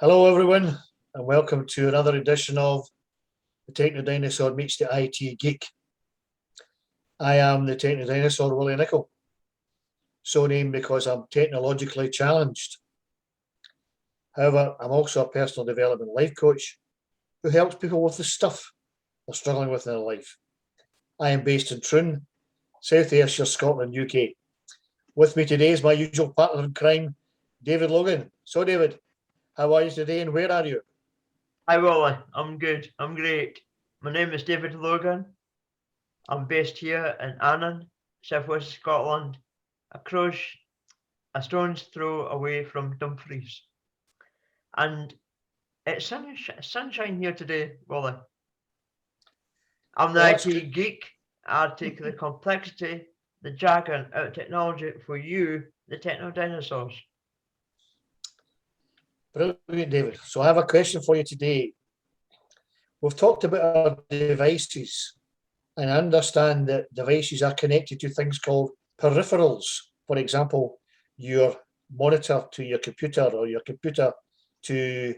Hello everyone and welcome to another edition of the Techno Dinosaur meets the IT Geek. I am the Techno Dinosaur Willie Nicol, so named because I'm technologically challenged. However, I'm also a personal development life coach who helps people with the stuff they're struggling with in their life. I am based in Troon, South Ayrshire, Scotland, UK. With me today is my usual partner in crime, David Logan. So David, how are you today and where are you? Hi Willie, I'm good, I'm great. My name is David Logan. I'm based here in Annan, southwest Scotland, across a stone's throw away from Dumfries. And it's sunshine here today, Willie. I'm the Well, IT geek. I take the complexity, the jargon out of technology for you, the Techno Dinosaurs. Brilliant, David. So I have a question for you today. We've talked about our devices, and I understand that devices are connected to things called peripherals. For example, your monitor to your computer or your computer to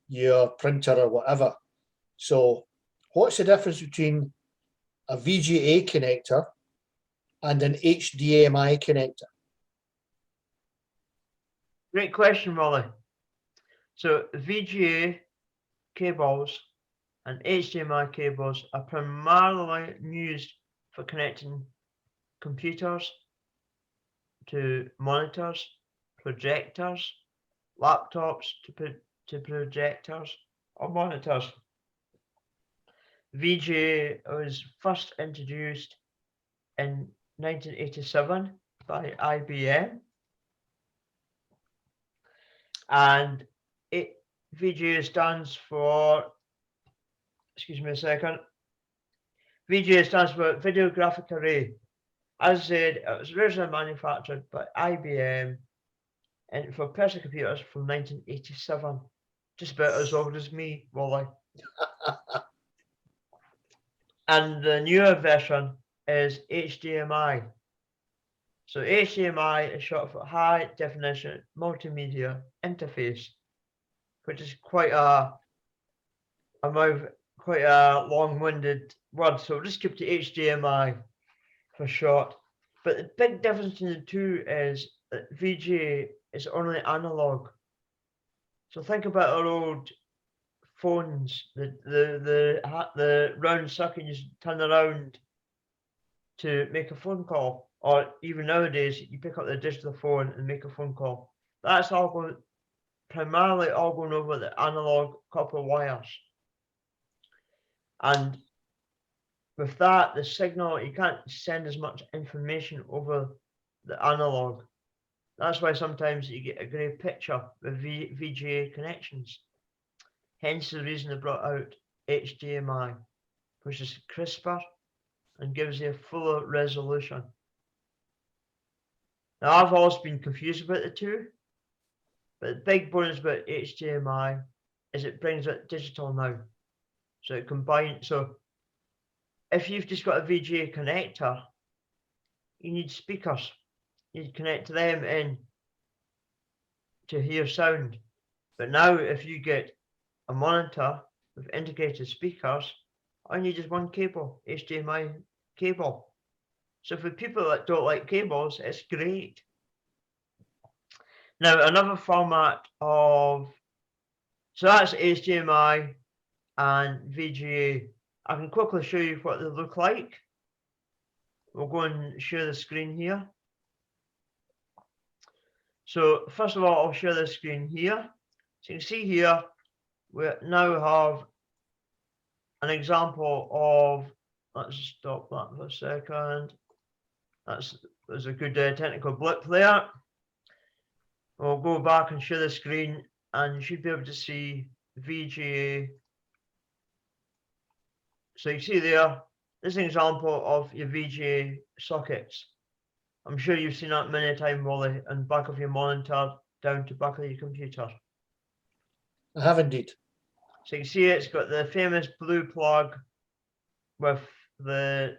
your printer or whatever. So what's the difference between a VGA connector and an HDMI connector? Great question, Willie. So VGA cables and HDMI cables are primarily used for connecting computers to monitors, projectors, laptops to projectors or monitors. VGA was first introduced in 1987 by IBM, and VGA stands for, excuse me a second, VGA stands for Video Graphic Array. As I said, it was originally manufactured by IBM and for personal computers from 1987. Just about as old as me, Wally. And the newer version is HDMI. So HDMI is short for High Definition Multimedia Interface, which is quite a long-winded word. So we'll just keep to HDMI for short. But the big difference between the two is that VGA is only analog. So think about our old phones, the round circuit you turn around to make a phone call, or even nowadays you pick up the digital phone and make a phone call. That's all primarily going over the analog copper wires. And with that, the signal, you can't send as much information over the analog. That's why sometimes you get a grey picture with VGA connections. Hence the reason they brought out HDMI, which is crisper and gives you a fuller resolution. Now, I've always been confused about the two, but the big bonus about HDMI is it brings it digital now. So it combines, so if you've just got a VGA connector, you need speakers. You connect them in to hear sound. But now if you get a monitor with integrated speakers, all you need is one cable, HDMI cable. So for people that don't like cables, it's great. Now another format of, so that's HDMI and VGA. I can quickly show you what they look like. We'll go and share the screen here. So first of all, I'll share the screen here. So you can see here, we now have an example of, let's stop that for a second. There's a good technical blip there. We'll go back and share the screen and you should be able to see VGA. So you see there, this is an example of your VGA sockets. I'm sure you've seen that many times, Wally, on back of your monitor down to back of your computer. I have indeed. So you see it's got the famous blue plug with the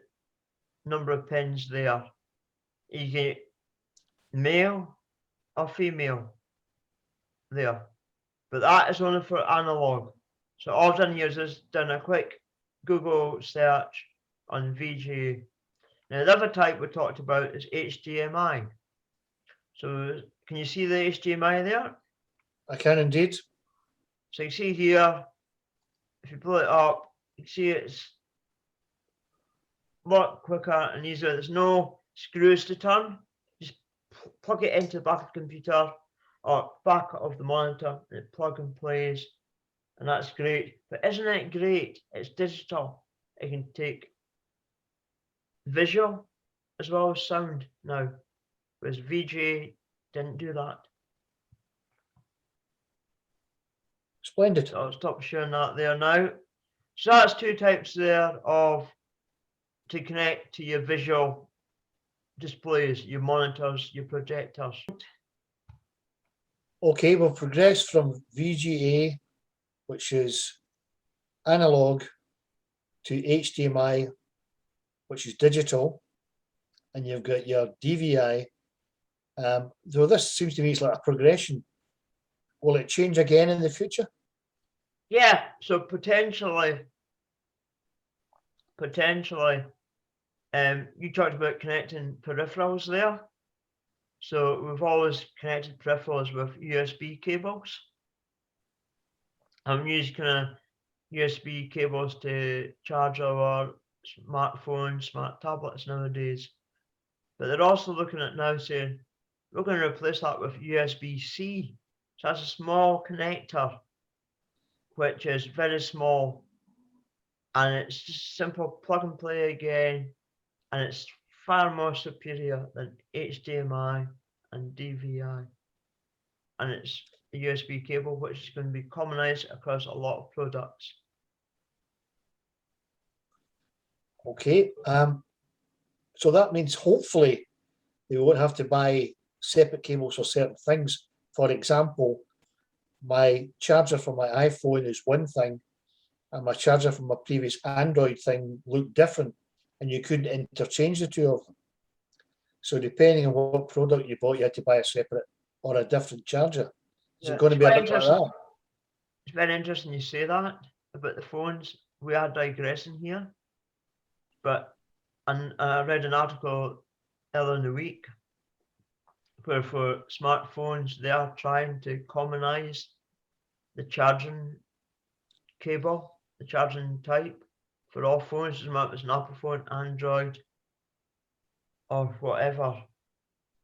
number of pins there. You get male or female there. but that is only for analog. So all I've done here is done a quick Google search on VGA. Now the other type we talked about is HDMI. So can you see the HDMI there? I can indeed. So you see here, if you pull it up, you see it's a lot quicker and easier. There's no screws to turn. Just plug it into the back of the computer or back of the monitor, and it plug and plays, and that's great. But isn't it great? It's digital. It can take visual as well as sound now, whereas VGA didn't do that. Splendid. So I'll stop sharing that there now. So that's two types there of to connect to your visual displays, your monitors, your projectors. Okay, we've progressed from VGA, which is analog, to HDMI, which is digital, and you've got your DVI. Though this seems to me it's like a progression. Will it change again in the future? Yeah, so potentially, you talked about connecting peripherals there. So we've always connected peripherals with USB cables. I'm using kind of USB cables to charge our smartphones, smart tablets nowadays. But they're also looking at now saying, we're going to replace that with USB-C. So that's a small connector, which is very small. And it's just simple plug and play again. And it's far more superior than HDMI and DVI. And it's a USB cable, which is going to be commonized across a lot of products. Okay, so that means hopefully they won't have to buy separate cables for certain things. For example, my charger for my iPhone is one thing, and my charger from my previous Android thing looked different, and you couldn't interchange the two of them. So depending on what product you bought, you had to buy a separate or a different charger. Is it going to be a bit like that? It's very interesting you say that about the phones. We are digressing here, but I read an article earlier in the week where for smartphones they are trying to commonize the charging cable, the charging type for all phones. Doesn't matter if it's an Apple phone, Android, or whatever.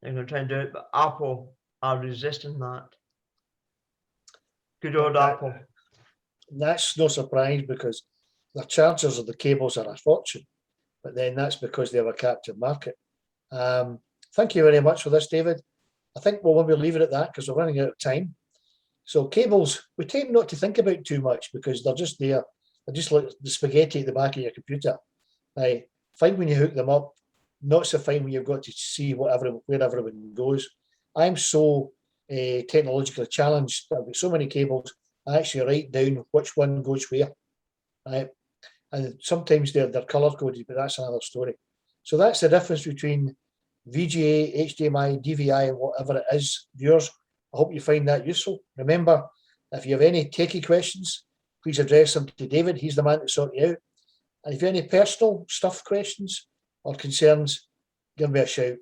They're going to try and do it, but Apple are resisting that. Good old Apple. That's no surprise because the chargers or the cables are a fortune, but then that's because they have a captive market. Thank you very much for this, David. I think we'll leave it at that because we're running out of time. So cables, we tend not to think about too much because they're just there. They're just like the spaghetti at the back of your computer. Right? Fine when you hook them up, not so fine when you've got to see where everyone goes. I'm so technologically challenged. I've got so many cables. I actually write down which one goes where. Right? And sometimes they're color coded, but that's another story. So that's the difference between VGA, HDMI, DVI, and whatever it is. Viewers, I hope you find that useful. Remember, if you have any techie questions, please address them to David. He's the man to sort you out. And if you have any personal stuff questions or concerns, give me a shout.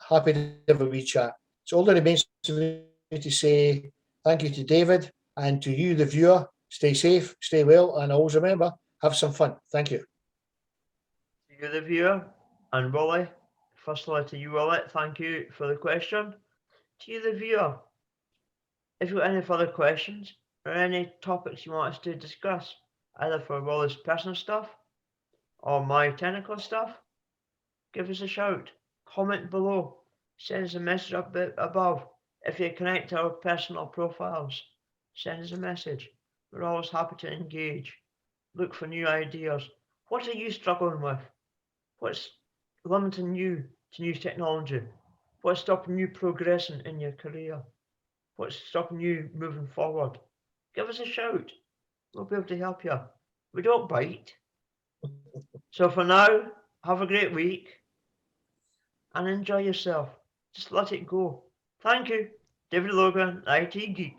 Happy to have a wee chat. So all that remains to say thank you to David and to you, the viewer. Stay safe, stay well, and always remember, have some fun. Thank you. To you, the viewer, and Willie. Firstly, to you, Willie, thank you for the question. To you, the viewer, if you've got any further questions or any topics you want us to discuss, either for Willie's personal stuff or my technical stuff, give us a shout. Comment below. Send us a message up above. If you connect to our personal profiles, send us a message. We're always happy to engage. Look for new ideas. What are you struggling with? What's limiting you to new technology? What's stopping you progressing in your career? What's stopping you moving forward? Give us a shout. We'll be able to help you. We don't bite. So for now, have a great week and enjoy yourself. Just let it go. Thank you. David Logan, IT Geek.